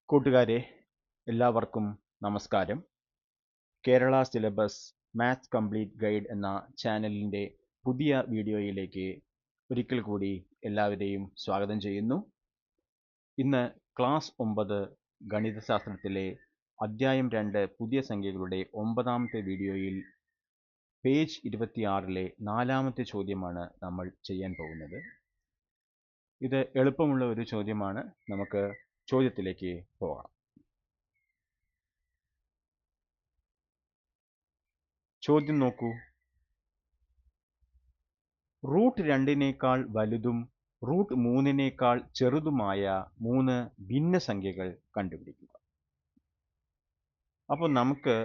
കൂട്ടുകാരെ എല്ലാവർക്കും നമസ്കാരം. Kerala syllabus maths complete guide എന്ന ചാനലിൻ്റെ പുതിയ വീഡിയോയിലേക്ക് ഒരിക്കൽ കൂടി എല്ലാവരെയും സ്വാഗതം ചെയ്യുന്നു. ഇന്ന് ക്ലാസ് 9 ഗണിതശാസ്ത്രത്തിലെ അധ്യായം 2 പുതിയ സംഖ്യകളുടെ 9ാമത്തെ വീഡിയോയിൽ പേജ് 26-ലെ 4ാമത്തെ ചോദ്യമാണ് നമ്മൾ ചെയ്യാൻ പോകുന്നത്. ഇത് എളുപ്പമുള്ള ഒരു ചോദ്യമാണ്. നമുക്ക് ചോദ്യത്തിലേക്ക് പോകാം. ചോദ്യം നോക്കൂ. റൂട്ട് 2-നേക്കാൾ വലുതും റൂട്ട് 3-നേക്കാൾ ചെറുതുമായ 3 ഭിന്നസംഖ്യകൾ കണ്ടുപിടിക്കുക. അപ്പോൾ നമുക്ക്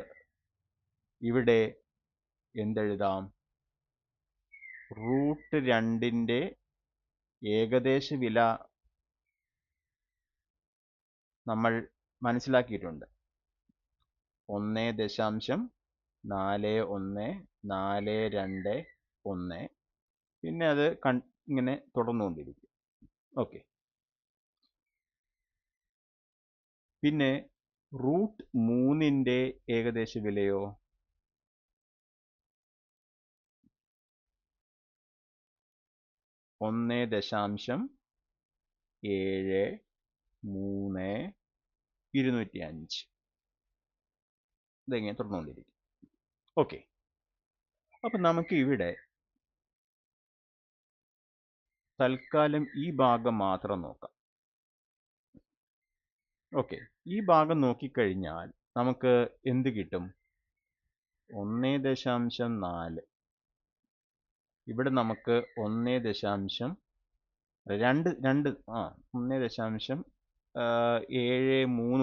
ഇവിടെ എന്തെഴുതാം? റൂട്ട് 2-ൻ്റെ ഏകദേശ വില നമ്മൾ മനസ്സിലാക്കിയിട്ടുണ്ട്. 1.4142 പിന്നെ അത് ഇങ്ങനെ തുടർന്നുകൊണ്ടിരിക്കും. ഓക്കെ. പിന്നെ റൂട്ട് 3-ൻ്റെ ഏകദേശ വിലയോ? 1.73205. ഇതെങ്ങനെ തുടർന്നുകൊണ്ടിരിക്കും. ഓക്കെ. അപ്പം നമുക്ക് ഇവിടെ തൽക്കാലം ഈ ഭാഗം മാത്രം നോക്കാം. ഓക്കെ. ഈ ഭാഗം നോക്കിക്കഴിഞ്ഞാൽ നമുക്ക് എന്ത് കിട്ടും? 1.4. ഇവിടെ നമുക്ക് 1.73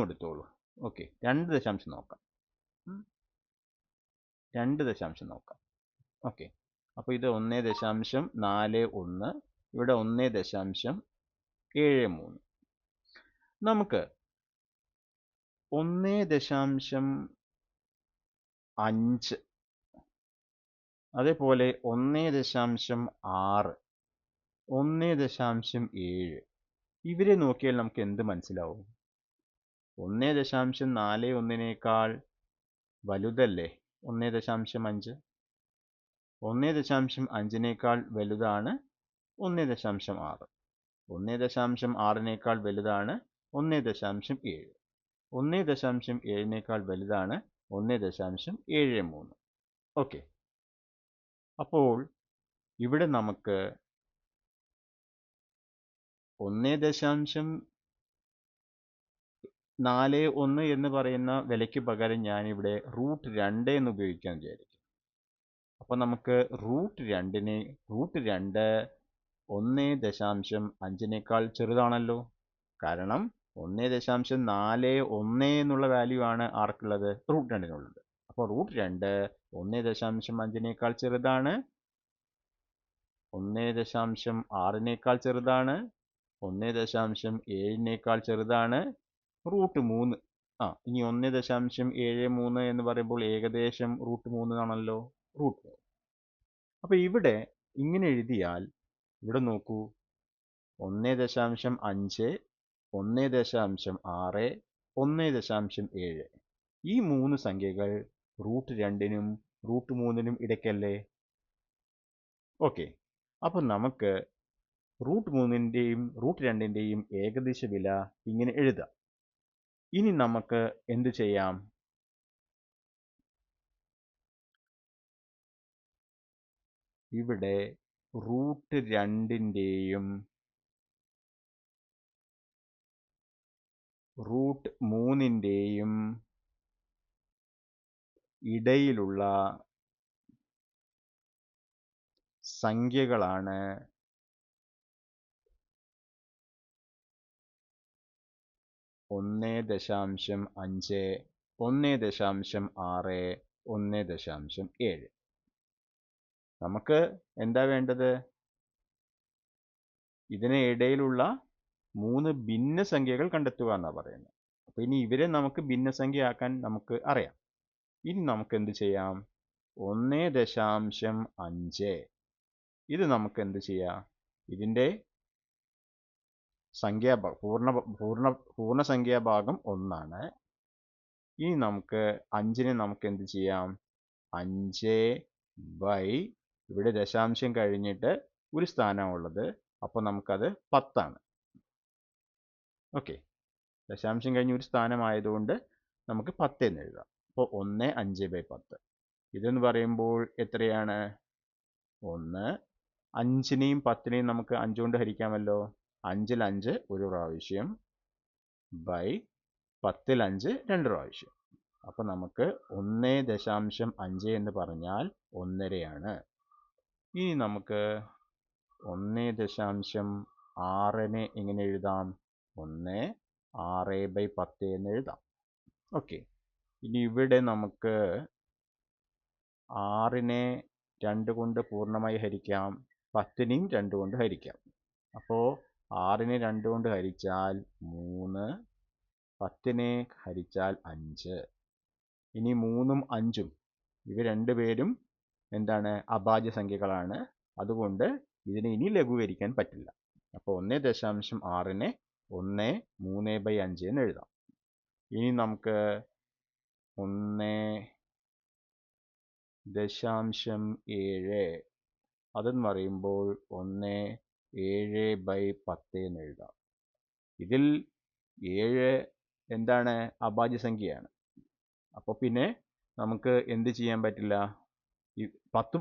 എടുത്തോളൂ. ഓക്കെ. 2 ദശാംശം നോക്കാം. 2 ദശാംശം നോക്കാം. ഓക്കെ. അപ്പോൾ ഇത് 1.41, ഇവിടെ 1.73. നമുക്ക് 1.5, അതേപോലെ 1.6, 1.7 ഇവരെ നോക്കിയാൽ നമുക്ക് എന്ത് മനസ്സിലാവും? 1.41-നേക്കാൾ വലുതല്ലേ 1.5? 1.5-നേക്കാൾ വലുതാണ് 1.6. 1.6-നേക്കാൾ വലുതാണ് 1.7. 1.7-നേക്കാൾ വലുതാണ് 1.73. ഓക്കെ. അപ്പോൾ ഇവിടെ നമുക്ക് 1.41 എന്ന് പറയുന്ന വിലയ്ക്ക് പകരം ഞാനിവിടെ റൂട്ട് 2 എന്ന് ഉപയോഗിക്കാൻ വിചാരിക്കും. അപ്പോൾ നമുക്ക് റൂട്ട് 2 1.5-നേക്കാൾ ചെറുതാണല്ലോ. കാരണം 1.41 എന്നുള്ള വാല്യൂ ആണ് ആർക്കുള്ളത്? റൂട്ട് 2-നുള്ളത്. അപ്പോൾ റൂട്ട് 2 1.5-നേക്കാൾ ചെറുതാണ്, 1.6-നേക്കാൾ ചെറുതാണ്, 1.7-നേക്കാൾ ചെറുതാണ്. റൂട്ട് 3 ഇനി 1.73 എന്ന് പറയുമ്പോൾ ഏകദേശം റൂട്ട് 3 ആണല്ലോ. റൂട്ട് 3. അപ്പോൾ ഇവിടെ ഇങ്ങനെ എഴുതിയാൽ ഇവിടെ നോക്കൂ, 1.5, 1.6, 1.7 ഈ 3 സംഖ്യകൾ റൂട്ട് 2-നും റൂട്ട് 3-നും ഇടയ്ക്കല്ലേ? ഓക്കെ. അപ്പോൾ നമുക്ക് റൂട്ട് 3-ൻ്റെയും റൂട്ട് 2-ൻ്റെയും ഏകദേശ വില ഇങ്ങനെ എഴുതാം. ഇനി നമുക്ക് എന്ത് ചെയ്യാം? ഇവിടെ റൂട്ട് 2-ൻ്റെയും റൂട്ട് 3-ൻ്റെയും ഇടയിലുള്ള സംഖ്യകളാണ് 1.5, 1.6, 1.7. നമുക്ക് എന്താ വേണ്ടത്? ഇതിന് ഇടയിലുള്ള 3 ഭിന്നസംഖ്യകൾ കണ്ടെത്തുക എന്നാണ് പറയുന്നത്. അപ്പോൾ ഇനി ഇവരെ നമുക്ക് ഭിന്നസംഖ്യയാക്കാൻ നമുക്ക് അറിയാം. ഇനി നമുക്ക് എന്ത് ചെയ്യാം? 1.5 ഇത് നമുക്ക് എന്ത് ചെയ്യാം? ഇതിൻ്റെ പൂർണ്ണസംഖ്യാഭാഗം 1 ഇനി നമുക്ക് 5നെ നമുക്ക് എന്ത് ചെയ്യാം? 5 ബൈ, ഇവിടെ ദശാംശം കഴിഞ്ഞിട്ട് ഒരു സ്ഥാനമുള്ളത്, അപ്പോൾ നമുക്കത് 10 ഓക്കെ. ദശാംശം കഴിഞ്ഞ് ഒരു സ്ഥാനമായതുകൊണ്ട് നമുക്ക് 10 എന്ന് എഴുതാം. അപ്പോൾ 1 5 ബൈ 10 ഇതെന്ന് പറയുമ്പോൾ എത്രയാണ്? 1. 5നെയും 10നെയും നമുക്ക് 5 കൊണ്ട് ഹരിക്കാമല്ലോ. 5ൽ 5 ഒരു പ്രാവശ്യം ബൈ 10ൽ 5 രണ്ട് പ്രാവശ്യം. അപ്പോൾ നമുക്ക് 1.5 എന്ന് പറഞ്ഞാൽ 1.5 ഇനി നമുക്ക് 1.6നെ എങ്ങനെ എഴുതാം? 1 6 ബൈ 10 എന്ന് എഴുതാം. ഓക്കെ. ഇനി ഇവിടെ നമുക്ക് 6നെ 2 കൊണ്ട് പൂർണ്ണമായി ഹരിക്കാം, 10നെയും 2 കൊണ്ട് ഹരിക്കാം. അപ്പോൾ 6നെ 2 കൊണ്ട് ഹരിച്ചാൽ 3, 10നെ ഹരിച്ചാൽ 5. ഇനി 3ഉം 5ഉം ഇവ രണ്ടുപേരും എന്താണ്? അഭാജ്യ സംഖ്യകളാണ്. അതുകൊണ്ട് ഇതിനെ ഇനി ലഘൂകരിക്കാൻ പറ്റില്ല. അപ്പോൾ 1.6നെ 1 3/5 എന്ന് എഴുതാം. ഇനി നമുക്ക് 1.7 അതെന്ന് പറയുമ്പോൾ 1 7 ബൈ 10 എന്ന് എഴുതാം. ഇതിൽ 7 എന്താണ്? അഭാജ്യ സംഖ്യയാണ്. അപ്പോൾ പിന്നെ നമുക്ക് എന്ത് ചെയ്യാൻ പറ്റില്ല? ഈ 10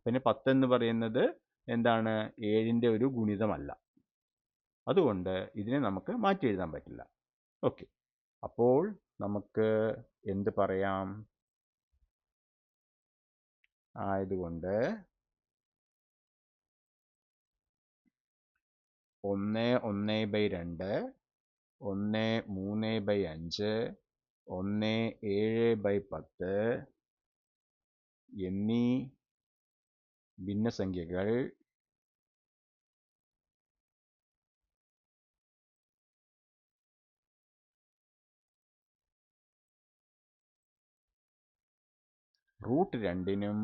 പിന്നെ 10 എന്ന് പറയുന്നത് എന്താണ്? 7ന്റെ ഒരു ഗുണിതമല്ല. അതുകൊണ്ട് ഇതിനെ നമുക്ക് മാറ്റി എഴുതാൻ പറ്റില്ല. ഓക്കെ. അപ്പോൾ നമുക്ക് എന്ത് പറയാം? ആയതുകൊണ്ട് 1 1/2, 1 3/5, 1 7/10 എന്നീ ഭിന്നസംഖ്യകൾ √2നും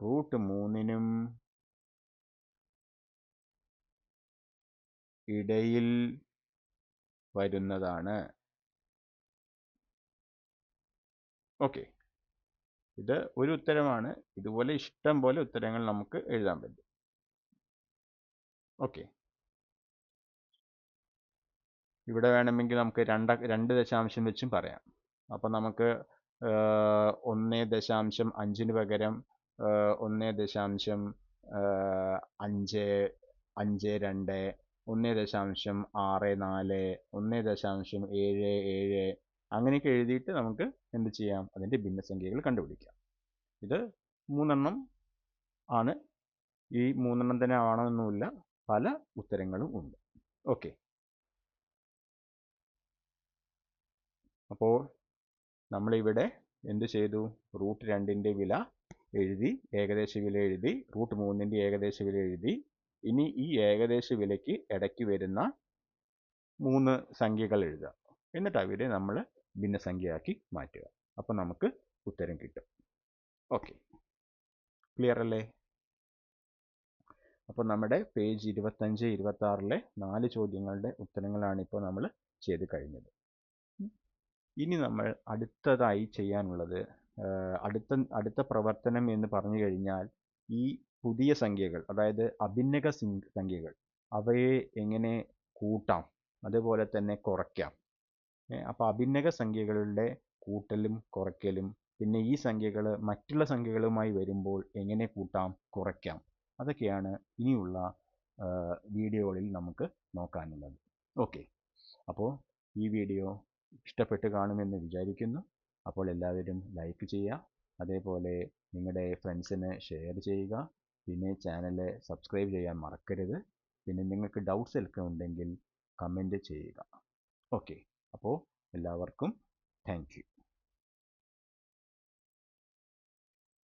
√3നും ഇടയിൽ വരുന്നതാണ്. ഓക്കെ. ഇത് ഒരു ഉത്തരമാണ്. ഇതുപോലെ ഇഷ്ടം പോലെ ഉത്തരങ്ങൾ നമുക്ക് എഴുതാൻ പറ്റും. ഓക്കെ. ഇവിടെ വേണമെങ്കിൽ നമുക്ക് 2 ദശാംശം വെച്ചും പറയാം. അപ്പം നമുക്ക് 1.5ന് പകരം 1.5 5 5 2 1.64 1.77 അങ്ങനെയൊക്കെ എഴുതിയിട്ട് നമുക്ക് എന്ത് ചെയ്യാം? അതിൻ്റെ ഭിന്നസംഖ്യകൾ കണ്ടുപിടിക്കാം. ഇത് 3 ആണ്. ഈ 3 തന്നെ ആവണമെന്നില്ല, പല ഉത്തരങ്ങളും ഉണ്ട്. ഓക്കെ. അപ്പോൾ നമ്മളിവിടെ എന്ത് ചെയ്തു? √2ൻ്റെ വില എഴുതി, ഏകദേശ വില എഴുതി, √3ൻ്റെ ഏകദേശ വില എഴുതി. ഇനി ഈ ഏകദേശ വിലയ്ക്ക് ഇടയ്ക്ക് വരുന്ന 3 സംഖ്യകൾ എഴുതുക. എന്നിട്ട് അവരെ നമ്മൾ ഭിന്നസംഖ്യയാക്കി മാറ്റുക. അപ്പോൾ നമുക്ക് ഉത്തരം കിട്ടും. ഓക്കെ. ക്ലിയർ അല്ലേ? അപ്പോൾ നമ്മുടെ പേജ് 25 26 4 ചോദ്യങ്ങളുടെ ഉത്തരങ്ങളാണ് ഇപ്പോൾ നമ്മൾ ചെയ്ത് കഴിഞ്ഞത്. ഇനി നമ്മൾ അടുത്തതായി ചെയ്യാനുള്ളത് അടുത്ത പ്രവർത്തനം എന്ന് പറഞ്ഞു കഴിഞ്ഞാൽ ഈ പുതിയ സംഖ്യകൾ, അതായത് അഭിന്നക സംഖ്യകൾ, അവയെ എങ്ങനെ കൂട്ടാം, അതുപോലെ തന്നെ കുറയ്ക്കാം. അപ്പോൾ അഭിന്നക സംഖ്യകളുടെ കൂട്ടലും കുറയ്ക്കലും, പിന്നെ ഈ സംഖ്യകൾ മറ്റുള്ള സംഖ്യകളുമായി വരുമ്പോൾ എങ്ങനെ കൂട്ടാം, കുറയ്ക്കാം, അതൊക്കെയാണ് ഇനിയുള്ള വീഡിയോകളിൽ നമുക്ക് നോക്കാനുള്ളത്. ഓക്കെ. അപ്പോൾ ഈ വീഡിയോ ഇഷ്ടപ്പെട്ട് കാണുമെന്ന് വിചാരിക്കുന്നു. അപ്പോൾ എല്ലാവരും ലൈക്ക് ചെയ്യുക, അതേപോലെ നിങ്ങളുടെ ഫ്രണ്ട്സിന് ഷെയർ ചെയ്യുക, പിന്നെ ചാനൽ സബ്സ്ക്രൈബ് ചെയ്യാൻ മറക്കരുത്. പിന്നെ നിങ്ങൾക്ക് ഡൗട്ട്സ് ഒക്കെ ഉണ്ടെങ്കിൽ കമൻറ്റ് ചെയ്യുക. ഓക്കെ. അപ്പോൾ എല്ലാവർക്കും താങ്ക് യു.